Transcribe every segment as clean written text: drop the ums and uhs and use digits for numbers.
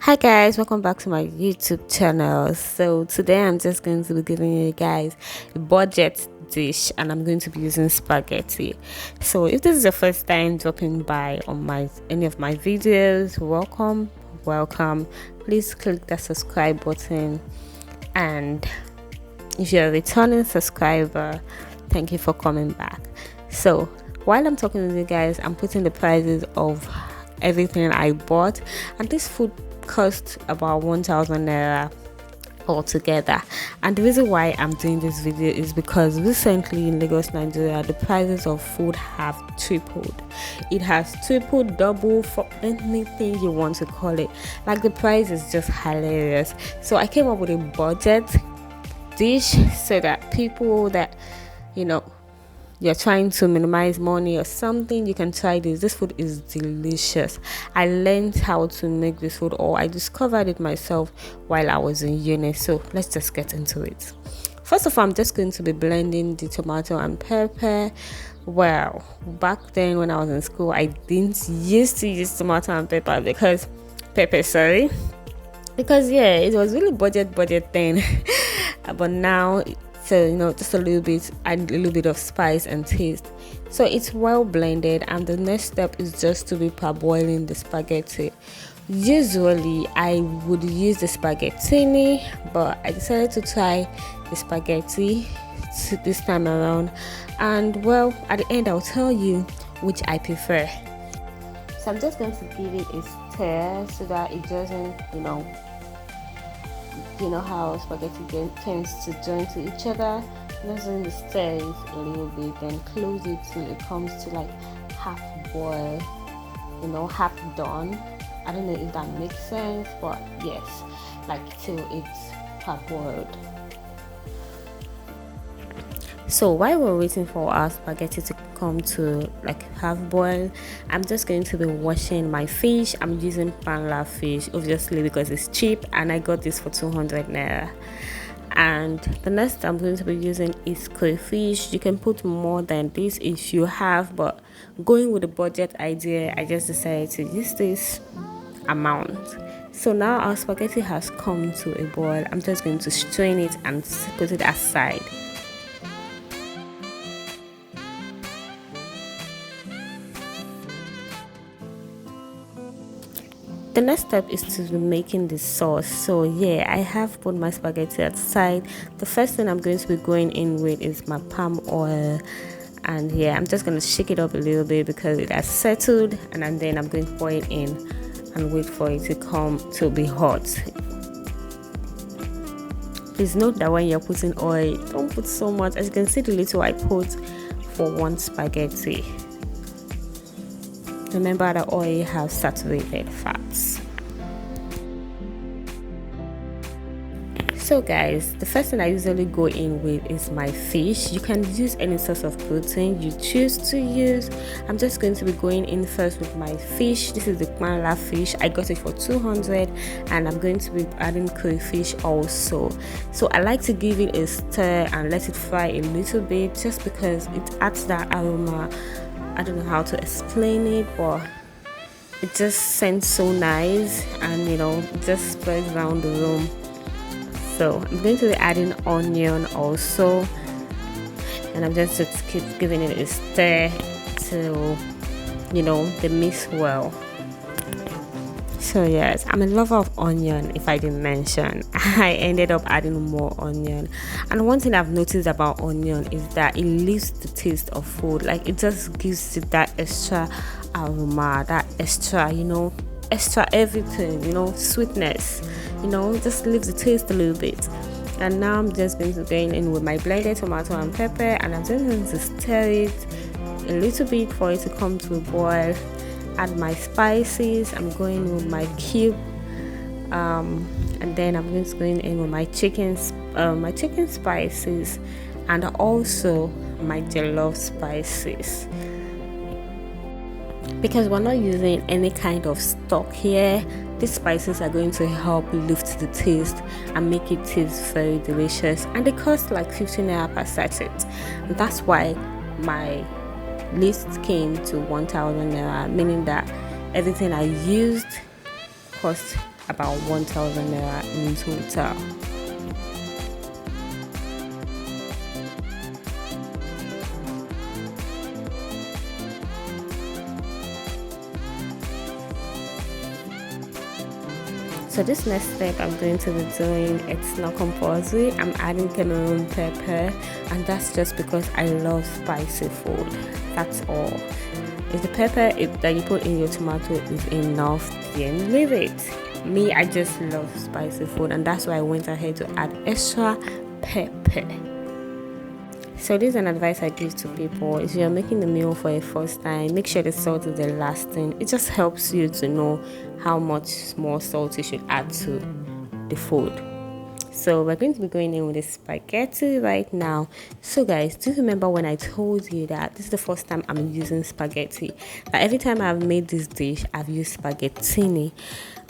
Hi guys, welcome back to my YouTube channel. So today I'm just going to be giving you guys a budget dish and I'm going to be using spaghetti. So if this is your first time dropping by on any of my videos, welcome. Please click that subscribe button, and if you're a returning subscriber, thank you for coming back. So while I'm talking to you guys, I'm putting the prices of everything I bought, and this food cost about 1,000 naira altogether. And the reason why I'm doing this video is because recently in Lagos, Nigeria, the prices of food have tripled. It has tripled, double, for anything you want to call it. Like, the price is just hilarious. So I came up with a budget dish so that people that you're trying to minimize money or something, you can try this food is delicious. I learned how to make this food, or I discovered it myself while I was in uni. So let's just get into it. First of all, I'm just going to be blending the tomato and pepper. Well, back then when I was in school, I didn't used to use tomato and pepper because it was really budget then. But now, so just a little bit, add a little bit of spice and taste. So it's well blended, and the next step is just to be parboiling the spaghetti. Usually I would use the spaghettini, but I decided to try the spaghetti this time around, and well, at the end I'll tell you which I prefer. So I'm just going to give it a stir so that it doesn't, you know how spaghetti tends to join to each other. Just in the stir it a little bit, then close it till it comes to like half boil, half done. I don't know if that makes sense, but yes, like till it's parboiled. So while we're waiting for our spaghetti to come to like half boil, I'm just going to be washing my fish. I'm using panla fish, obviously, because it's cheap, and I got this for 200 naira. And the next I'm going to be using is crayfish. You can put more than this if you have, but going with the budget idea, I just decided to use this amount. So now our spaghetti has come to a boil. I'm just going to strain it and put it aside. The next step is to be making the sauce. So yeah, I have put my spaghetti aside. The first thing I'm going to be going in with is my palm oil, and yeah, I'm just going to shake it up a little bit because it has settled, and then I'm going to pour it in and wait for it to come to be hot. Please note that when you're putting oil, don't put so much. As you can see, the little I put for one spaghetti. Remember that oil has saturated fats. So guys, the first thing I usually go in with is my fish. You can use any source of protein you choose to use. I'm just going to be going in first with my fish. This is the panla fish. I got it for 200, and I'm going to be adding crayfish also. So I like to give it a stir and let it fry a little bit, just because it adds that aroma. I don't know how to explain it, but it just sends so nice, and it just spreads around the room. So I'm going to be adding onion also, and I'm just keep giving it a stir till they mix well. So yes, I'm a lover of onion. If I didn't mention, I ended up adding more onion. And one thing I've noticed about onion is that it lifts the taste of food. Like, it just gives it that extra aroma, that extra, extra everything, sweetness, just lifts the taste a little bit. And now I'm just going to go in with my blended tomato and pepper, and I'm just going to stir it a little bit for it to come to a boil. Add my spices. I'm going with my cube, and then I'm going to go in with my chicken spices, and also my jollof spices, because we're not using any kind of stock here. These spices are going to help lift the taste and make it taste very delicious, and they cost like 15 naira per sachet. And that's why my list came to 1,000 naira, meaning that everything I used cost about 1,000 naira in total. So this next step I'm going to be doing, it's not compulsory. I'm adding Cameroon pepper, and that's just because I love spicy food. That's all. If the pepper that you put in your tomato is enough, then leave it. Me, I just love spicy food, and that's why I went ahead to add extra pepper. So this is an advice I give to people. If you're making the meal for a first time, make sure the salt is the last thing. It just helps you to know how much more salt you should add to the food. So we're going to be going in with the spaghetti right now. So guys, do you remember when I told you that this is the first time I'm using spaghetti? That every time I've made this dish, I've used spaghettini.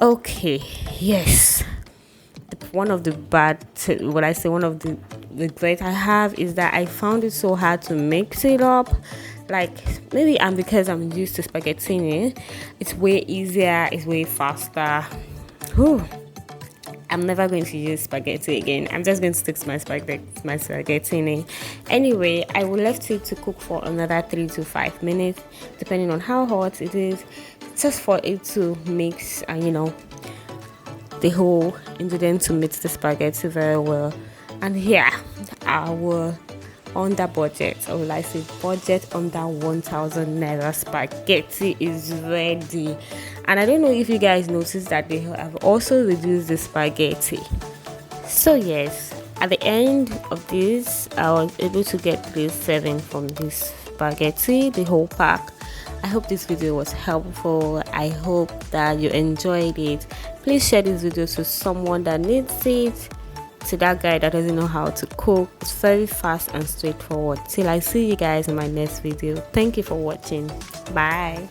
Okay, yes. One of the regret I have is that I found it so hard to mix it up. Like, maybe because I'm used to spaghettini, it's way easier, it's way faster. Whew. I'm never going to use spaghetti again. I'm just going to stick to my spaghettini. Anyway, I will left it to cook for another 3 to 5 minutes, depending on how hot it is, just for it to mix and the whole ingredient to mix the spaghetti very well. And here, our under budget, or will I say budget under 1,000 naira spaghetti is ready. And I don't know if you guys noticed that they have also reduced the spaghetti. So yes, at the end of this, I was able to get 3 serving from this spaghetti, the whole pack. I hope this video was helpful. I hope that you enjoyed it. Please share this video to someone that needs it, to that guy that doesn't know how to cook. It's very fast and straightforward. Till I see you guys in my next video. Thank you for watching. Bye.